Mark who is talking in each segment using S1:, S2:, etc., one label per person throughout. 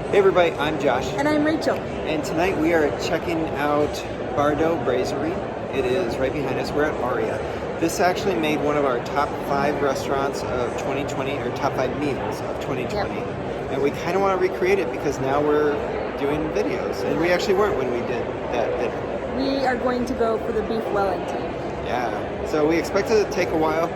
S1: Hey everybody, I'm Josh.
S2: And I'm Rachel.
S1: And tonight we are checking out Bardot Brasserie. It is right behind us. We're at Aria. This actually made one of our top 5 restaurants of 2020, or top 5 meals of 2020. Yep. And we kind of want to recreate it because now we're doing videos. And we actually weren't when we did that video.
S2: We are going to go for the beef Wellington.
S1: Yeah. So we expect it to take a while.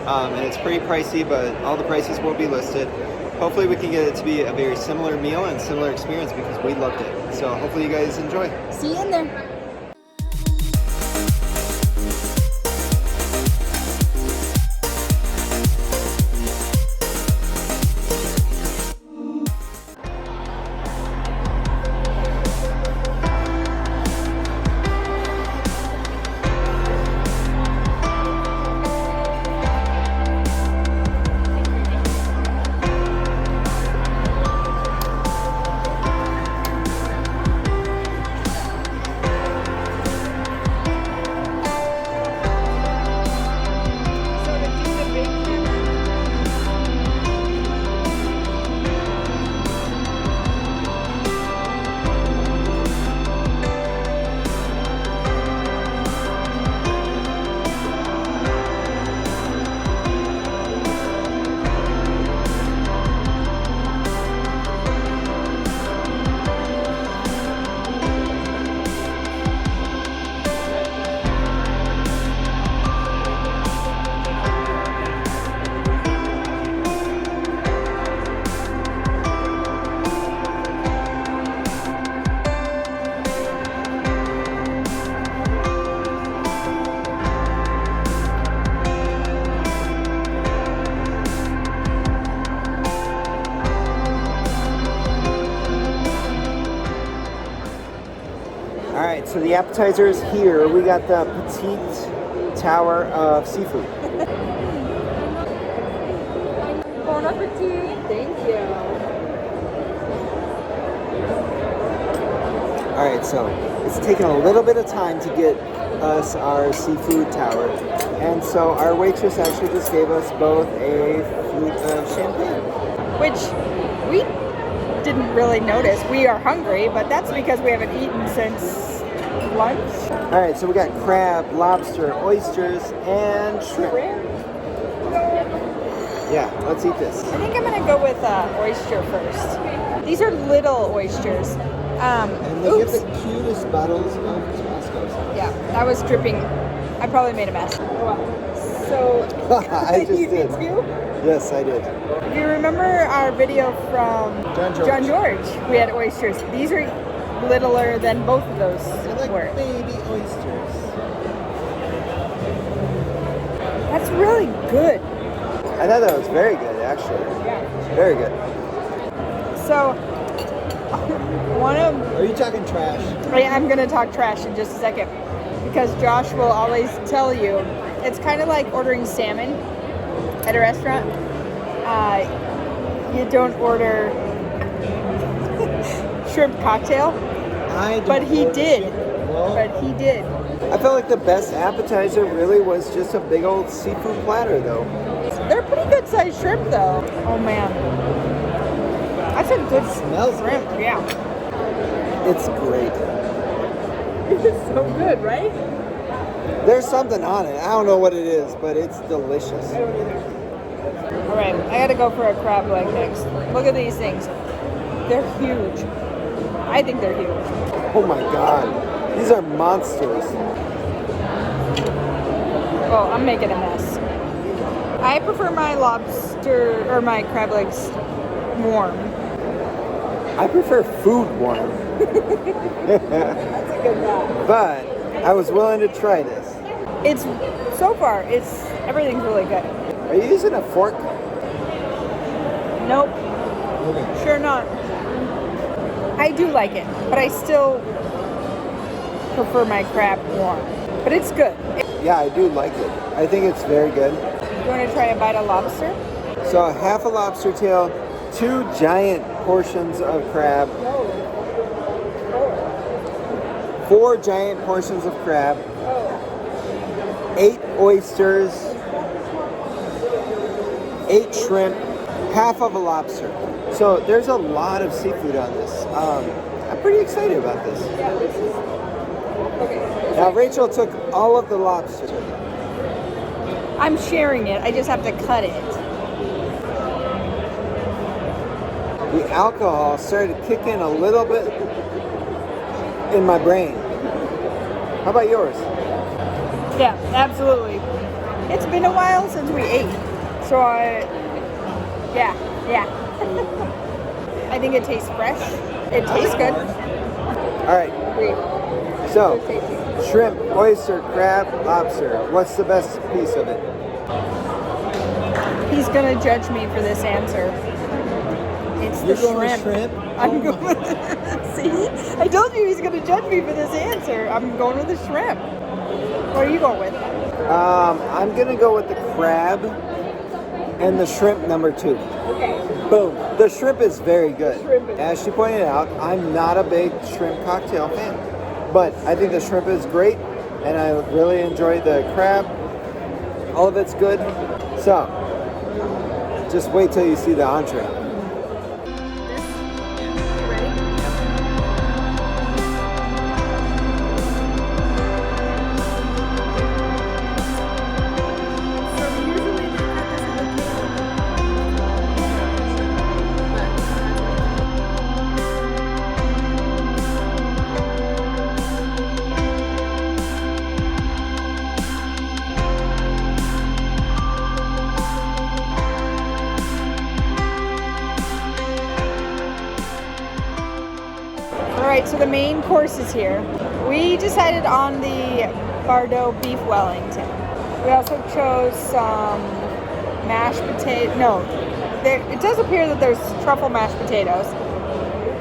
S1: And it's pretty pricey, but all the prices will be listed. Hopefully we can get it to be a very similar meal and similar experience because we loved it. So hopefully you guys enjoy.
S2: See you in there.
S1: Alright, so the appetizers here, we got the petite tower of seafood.
S2: Bon appetit. Thank you.
S1: Alright, so it's taken a little bit of time to get us our seafood tower. And so our waitress actually just gave us both a flute of champagne.
S2: Which we didn't really notice. We are hungry, but that's because we haven't eaten since lunch.
S1: Alright, so we got crab, lobster, oysters, and shrimp. Yeah, let's eat this.
S2: I think I'm going to go with oyster first. These are little oysters.
S1: And they get the cutest bottles of Tabasco.
S2: Yeah, that was dripping. I probably made a mess. So,
S1: I just did.
S2: You?
S1: Yes, I did.
S2: If you remember our video from John George, we had oysters. These are littler than both of those were.
S1: Baby oysters.
S2: That's really good.
S1: I thought that was very good, actually.
S2: Yeah.
S1: Very good.
S2: So,
S1: Are you talking trash?
S2: I'm going to talk trash in just a second. Because Josh will always tell you, it's kind of like ordering salmon at a restaurant. You don't order shrimp cocktail. But he did. But he did.
S1: I felt like the best appetizer really was just a big old seafood platter, though.
S2: They're pretty good sized shrimp, though. Oh man, that's a good shrimp. Yeah,
S1: it's great.
S2: It's so good, right?
S1: There's something on it. I don't know what it is, but it's delicious.
S2: I don't either. All right, I gotta go for a crab leg next. Look at these things. They're huge. I think they're huge.
S1: Oh my god. These are monsters.
S2: Oh, I'm making a mess. I prefer my lobster or my crab legs warm.
S1: I prefer food warm.
S2: That's a good guy.
S1: But I was willing to try this.
S2: It's so far, everything's really good.
S1: Are you using a fork?
S2: Nope.
S1: Okay.
S2: Sure not. I do like it, but I still prefer my crab warm. But it's good.
S1: Yeah, I do like it. I think it's very good.
S2: You want to try a bite of lobster?
S1: So half a lobster tail, 2 giant portions of crab, 4 giant portions of crab, 8 oysters, 8 shrimp, half of a lobster. So there's a lot of seafood on this. I'm pretty excited about this.
S2: Yeah, this is okay.
S1: Now Rachel took all of the lobster.
S2: I'm sharing it. I just have to cut it.
S1: The alcohol started to kick in a little bit in my brain. How about yours?
S2: Yeah, absolutely. It's been a while since we ate. So yeah. I think it tastes fresh. It tastes good.
S1: All right.
S2: Great.
S1: So,
S2: Good tasting.
S1: shrimp, oyster, crab, lobster. What's the best piece of it?
S2: He's gonna judge me for this answer. It's the shrimp. I'm going with see? I told you he's gonna judge me for this answer. I'm going with the shrimp. What are you going with?
S1: I'm gonna go with the crab and the shrimp number 2.
S2: Okay.
S1: Boom. The shrimp is very good.
S2: Shrimp is-
S1: As she pointed out, I'm not a big shrimp cocktail fan, but I think the shrimp is great, and I really enjoy the crab. All of it's good. So, just wait till you see the entree.
S2: Alright, so the main course is here. We decided on the Bardot beef Wellington. We also chose some mashed potato. No, it does appear that there's truffle mashed potatoes,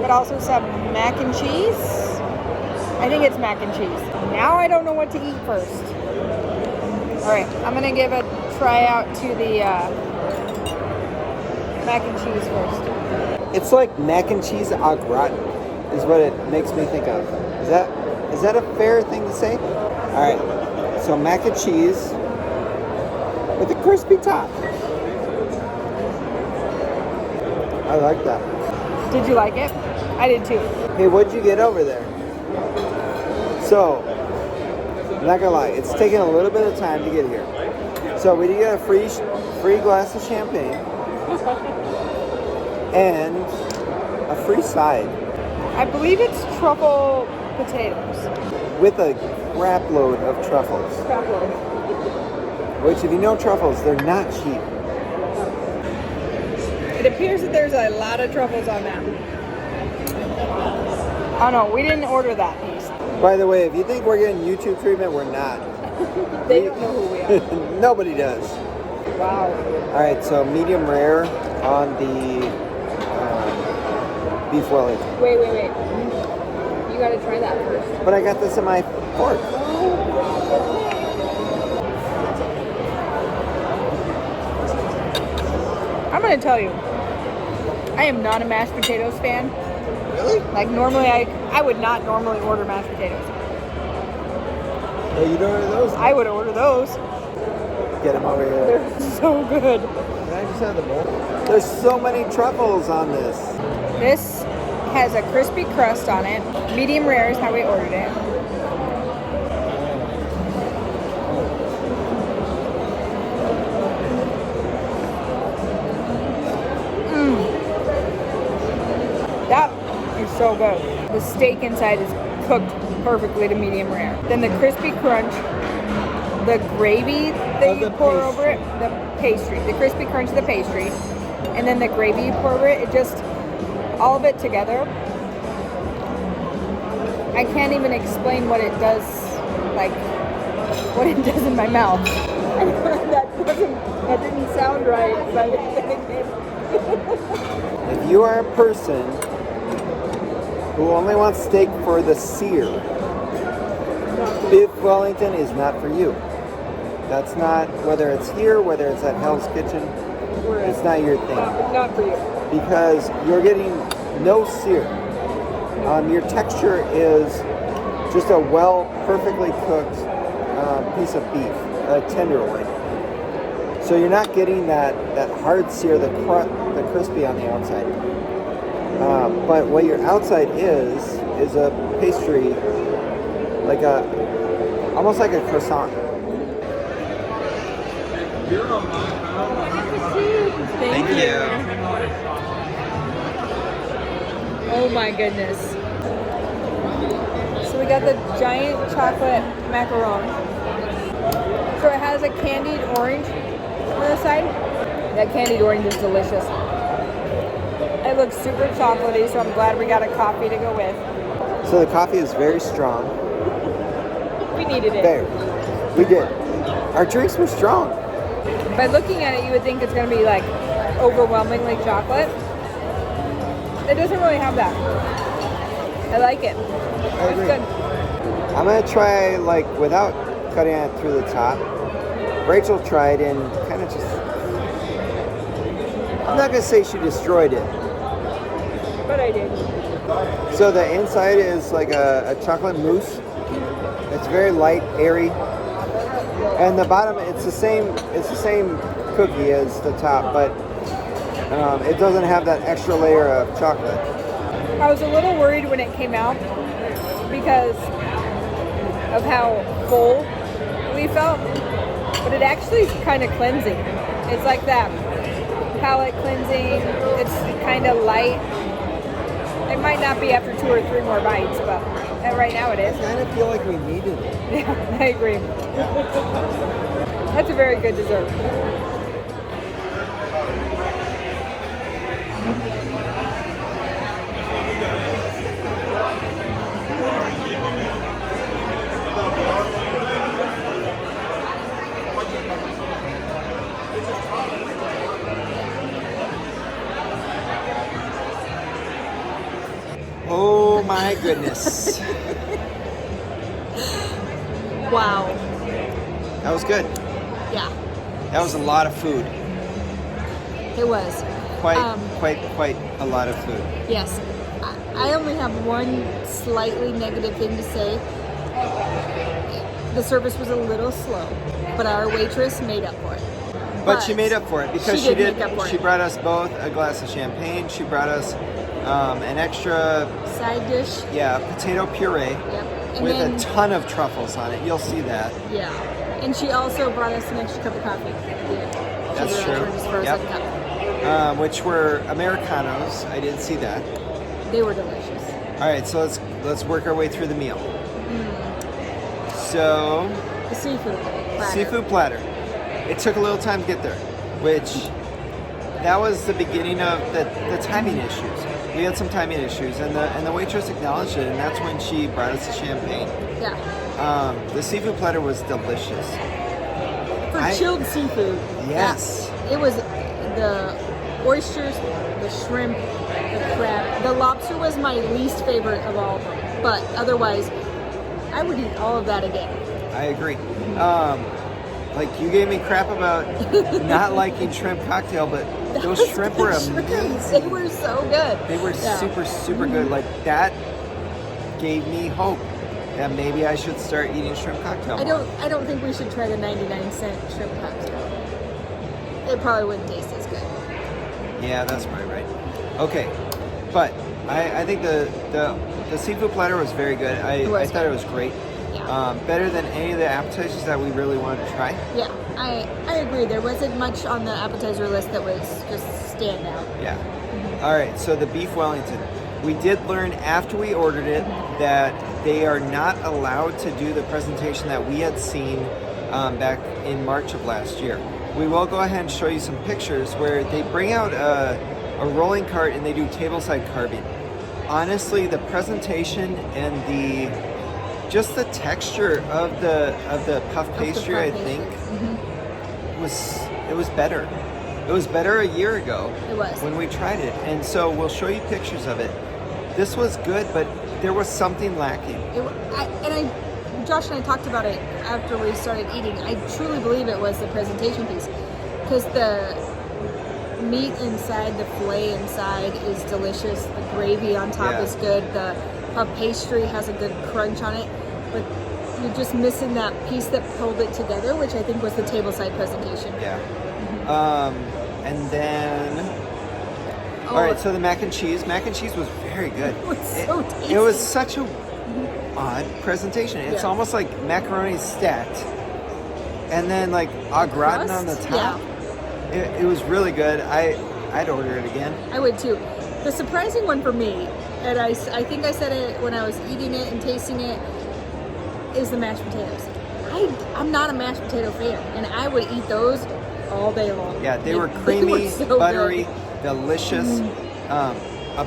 S2: but also some mac and cheese. I think it's mac and cheese. Now I don't know what to eat first. Alright, I'm gonna give a try out to the mac and cheese first.
S1: It's like mac and cheese au gratin, is what it makes me think of. Is that a fair thing to say? All right, so mac and cheese with a crispy top. I like that.
S2: Did you like it? I did too.
S1: Hey, what'd you get over there? So, I'm not gonna lie, it's taken a little bit of time to get here. So we did get a free glass of champagne and a free side.
S2: I believe it's truffle potatoes.
S1: With a crap load of truffles. Which, if you know truffles, they're not cheap.
S2: It appears that there's a lot of truffles on that. Oh no, we didn't order that piece.
S1: By the way, if you think we're getting YouTube treatment, we're not.
S2: They don't know who we are.
S1: Nobody does.
S2: Wow.
S1: All right, so medium rare on the beef Wellington.
S2: Wait. You gotta try that first.
S1: But I got this in my fork.
S2: I'm gonna tell you, I am not a mashed potatoes fan.
S1: Really?
S2: Like normally, I would not normally order mashed potatoes.
S1: Oh, you don't order those?
S2: I would order those.
S1: Get them over here.
S2: They're so good.
S1: Can I just have the bowl? There's so many truffles on this.
S2: This has a crispy crust on it. Medium rare is how we ordered it. That is so good. The steak inside is cooked perfectly to medium rare. Then the crispy crunch, the gravy that you pour over it, the pastry, the crispy crunch of the pastry, and then the gravy you pour over it, it just, all of it together. I can't even explain what it does, like, what it does in my mouth. that didn't sound right, but
S1: If you are a person who only wants steak for the sear, beef Wellington is not for you. That's not, whether it's here, whether it's at Hell's Kitchen, it's not your thing.
S2: not for you.
S1: Because you're getting no sear. Your texture is just a perfectly cooked piece of beef, a tenderloin. So you're not getting that hard sear, the the crispy on the outside. But what your outside is a pastry, like almost like a croissant.
S2: Thank you. Oh my goodness. So we got the giant chocolate macaron. So it has a candied orange on the side. That candied orange is delicious. It looks super chocolatey, so I'm glad we got a coffee to go with.
S1: So the coffee is very strong.
S2: We needed it.
S1: Very. We did. Our drinks were strong.
S2: By looking at it, you would think it's going to be like overwhelmingly chocolate. It doesn't really have that. I like it.
S1: I agree.
S2: It's good.
S1: I'm gonna try like without cutting it through the top. Rachel tried and kind of just. I'm not gonna say she destroyed it.
S2: But I did.
S1: So the inside is like a chocolate mousse. It's very light, airy, and the bottom it's the same cookie as the top, but it doesn't have that extra layer of chocolate.
S2: I was a little worried when it came out because of how full we felt, but it actually is kind of cleansing. It's like that palate cleansing. It's kind of light. It might not be after 2 or 3 more bites, but right now it is.
S1: I kind of feel like we needed it.
S2: Yeah, I agree. That's a very good dessert.
S1: Oh my goodness.
S2: Wow.
S1: That was good.
S2: Yeah,
S1: That was a lot of food.
S2: it was.
S1: Quite a lot of food.
S2: Yes. I only have one slightly negative thing to say. The service was a little slow, but our waitress made up for it.
S1: But she made up for it because
S2: she did make up for
S1: she
S2: it.
S1: brought us both a glass of champagne. She brought us an extra,
S2: Side dish.
S1: potato puree
S2: Yep. And
S1: with
S2: then,
S1: a ton of truffles on it. You'll see that.
S2: yeah. And she also brought us an extra cup of coffee. Yeah.
S1: That's
S2: She
S1: true.
S2: just for a
S1: Yep.
S2: second cup.
S1: Which were Americanos. I didn't see that.
S2: They were delicious.
S1: All right, so let's work our way through the meal. So
S2: The seafood platter.
S1: seafood platter. It took a little time to get there, which that was the beginning of the timing issues. We had some timing issues, and the waitress acknowledged it, and that's when she brought us the champagne.
S2: Yeah.
S1: The seafood platter was delicious.
S2: For chilled seafood.
S1: Yes.
S2: It was the oysters, the shrimp, the crab. The lobster was my least favorite of all of them. But otherwise, I would eat all of that again.
S1: I agree. Like you gave me crap about not liking shrimp cocktail, but those shrimp were amazing.
S2: They were so good.
S1: They were
S2: Yeah.
S1: super good. Like that gave me hope that maybe I should start eating shrimp cocktail more.
S2: I don't think we should try the 99-cent shrimp cocktail. It probably wouldn't taste as good.
S1: Yeah, that's probably right. Okay, but I think the seafood platter was very good. I thought it was great.
S2: Yeah.
S1: Better than any of the appetizers that we really wanted to try.
S2: Yeah, I agree. There wasn't much on the appetizer list that was just standout.
S1: Yeah. All right, so the beef Wellington. We did learn after we ordered it that they are not allowed to do the presentation that we had seen back in March of last year. We will go ahead and show you some pictures where they bring out a rolling cart and they do tableside carving. Honestly, the presentation and the texture of the puff pastry, I think, it was better. It was better a year ago.
S2: It was.
S1: When we tried it, and so we'll show you pictures of it. This was good, but there was something lacking.
S2: Josh and I talked about it after we started eating. I truly believe it was the presentation piece, because the meat inside, the filet inside is delicious. The gravy on top is good. The puff pastry has a good crunch on it, but you're just missing that piece that pulled it together, which I think was the tableside presentation.
S1: Yeah. And then All right, so the mac and cheese was very good.
S2: It was so tasty.
S1: It was such a odd presentation. It's almost like macaroni stacked, and then like au gratin on the top. It was really good. I'd order it again.
S2: I would too. The surprising one for me, and I think I said it when I was eating it and tasting it, is the mashed potatoes. I'm not a mashed potato fan, and I would eat those all day long.
S1: Yeah, they were creamy,
S2: so
S1: buttery,
S2: good.
S1: delicious. A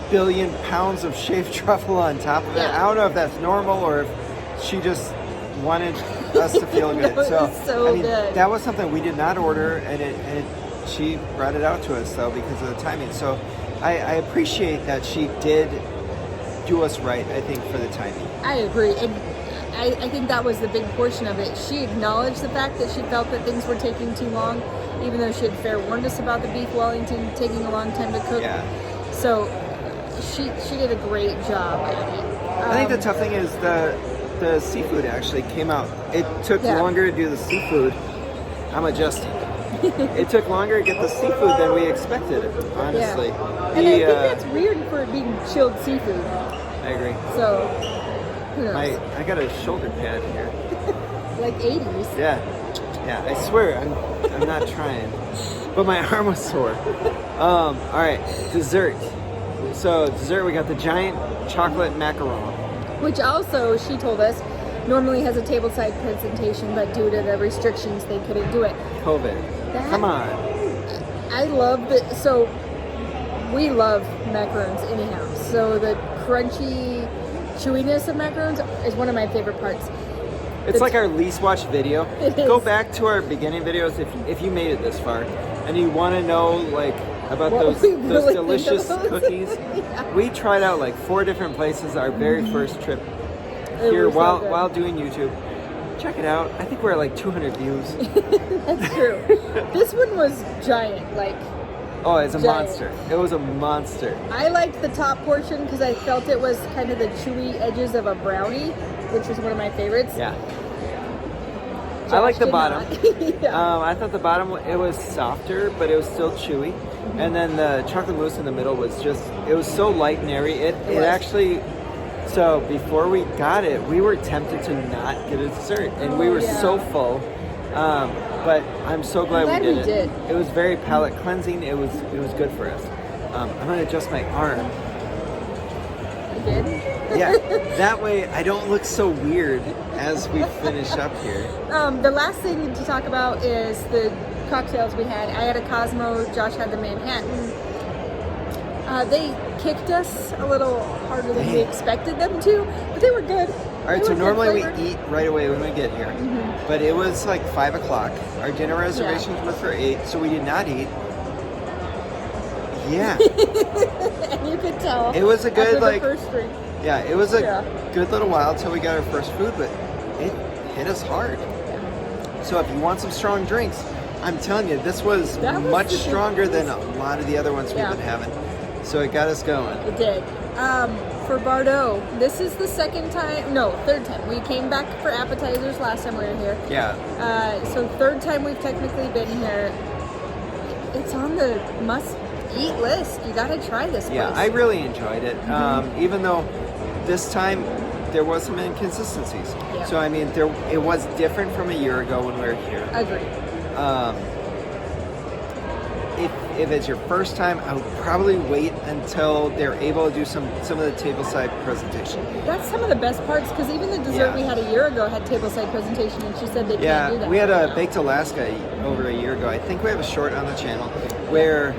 S1: billion pounds of shaved truffle on top of it.
S2: Yeah.
S1: I don't know if that's normal or if she just wanted us to feel good.
S2: No, it was so
S1: I mean,
S2: good.
S1: that was something we did not order, and she brought it out to us though because of the timing. So I appreciate that she did do us right. I think for the timing.
S2: I agree, and I think that was the big portion of it. She acknowledged the fact that she felt that things were taking too long, even though she had fair warned us about the beef Wellington taking a long time to cook.
S1: Yeah.
S2: So she did a great job at it.
S1: I think the tough thing is the seafood actually came out. It took longer to do the seafood. I'm adjusting. It took longer to get the seafood than we expected, honestly.
S2: Yeah. And I think that's weird for it being chilled seafood.
S1: I agree.
S2: So, who knows?
S1: I got a shoulder pad here.
S2: Like 80s.
S1: Yeah. I swear, I'm not trying. But my arm was sore. All right, dessert. So dessert, we got the giant chocolate macaron.
S2: Which also, she told us, normally has a tableside presentation, but due to the restrictions, they couldn't do it.
S1: COVID. Come on.
S2: I love it. So, we love macarons anyhow. So, the crunchy chewiness of macarons is one of my favorite parts.
S1: It's like our least watched video.
S2: It is.
S1: Go back to our beginning videos if you made it this far and you want to know like about those
S2: really
S1: delicious
S2: think of those.
S1: cookies.
S2: Yeah.
S1: We tried out like 4 different places our very first trip
S2: It
S1: here
S2: was so good.
S1: while doing YouTube. Check it out. I think we're at like 200 views.
S2: That's true. This one was giant. Like,
S1: Oh, it's a
S2: giant.
S1: monster. It was a monster.
S2: I liked the top portion because I felt it was kind of the chewy edges of a brownie, which was one of my favorites.
S1: Yeah.
S2: Josh
S1: I like the
S2: did
S1: bottom.
S2: not. Yeah.
S1: I thought the bottom, it was softer, but it was still chewy. And then the chocolate mousse in the middle was just, it was so light and airy. It
S2: was.
S1: actually, so before we got it, we were tempted to not get a dessert. And we were so full. But I'm so glad
S2: glad
S1: we
S2: we
S1: did it.
S2: did.
S1: It was very palate cleansing. It was good for us. I'm going to adjust my arm.
S2: Again?
S1: Yeah, that way I don't look so weird as we finish up here.
S2: The last thing to talk about is the cocktails we had. I had a Cosmo, Josh had the Manhattan. They kicked us a little harder than we expected them to, but they were good.
S1: All right, so normally we eat right away when we get here, but it was like 5 o'clock. Our dinner reservations were for 8, so we did not eat. Yeah.
S2: And you could tell.
S1: It was a good,
S2: after the
S1: like,
S2: first drink.
S1: Yeah, it was a good little while till we got our first food, but it hit us hard. So if you want some strong drinks, I'm telling you, this was much stronger than a lot of the other ones we've been having. So it got us going.
S2: It did. For Bardot, this is the third time. We came back for appetizers last time we were here.
S1: Yeah.
S2: So third time we've technically been here. It's on the must-eat list. You gotta try this place.
S1: Yeah, I really enjoyed it. Even though this time there was some inconsistencies.
S2: Yeah.
S1: So I mean, it was different from a year ago when we were here.
S2: Agreed.
S1: If it's your first time, I would probably wait until they're able to do some of the tableside presentation.
S2: That's some of the best parts because even the dessert we had a year ago had tableside presentation, and she said they can't do that.
S1: We had
S2: right
S1: a
S2: now.
S1: Baked Alaska over a year ago. I think we have a short on the channel where,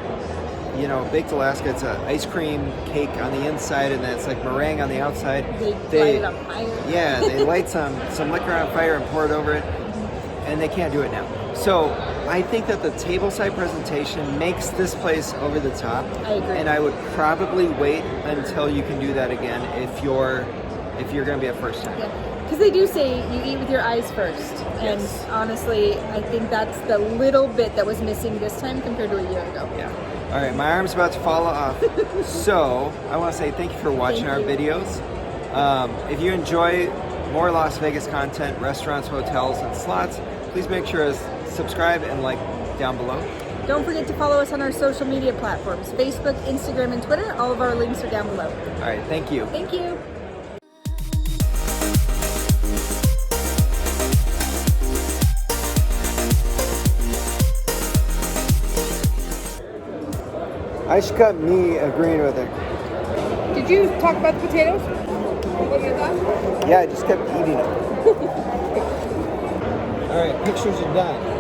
S1: you know, Baked Alaska, it's an ice cream cake on the inside and then it's like meringue on the outside.
S2: They light it on fire.
S1: Yeah, they light some liquor on fire and pour it over it, and they can't do it now. So I think that the tableside presentation makes this place over the top.
S2: I agree.
S1: And I would probably wait until you can do that again if you're going to be a first time.
S2: Because they do say you eat with your eyes first. And honestly, I think that's the little bit that was missing this time compared to a year ago.
S1: Yeah. All right, my arm's about to fall off. So I want to say thank you for watching our videos. If you enjoy more Las Vegas content, restaurants, hotels, and slots, please make sure to subscribe and like down below.
S2: Don't forget to follow us on our social media platforms, Facebook, Instagram, and Twitter. All of our links are down below.
S1: All right, thank you.
S2: Thank you.
S1: I should cut me agreeing with her.
S2: Did you talk about the potatoes? What are your thoughts?
S1: Yeah, I just kept eating them. All right, pictures are done.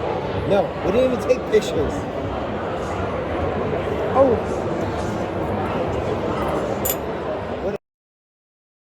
S1: No, we didn't even take pictures.
S2: Oh.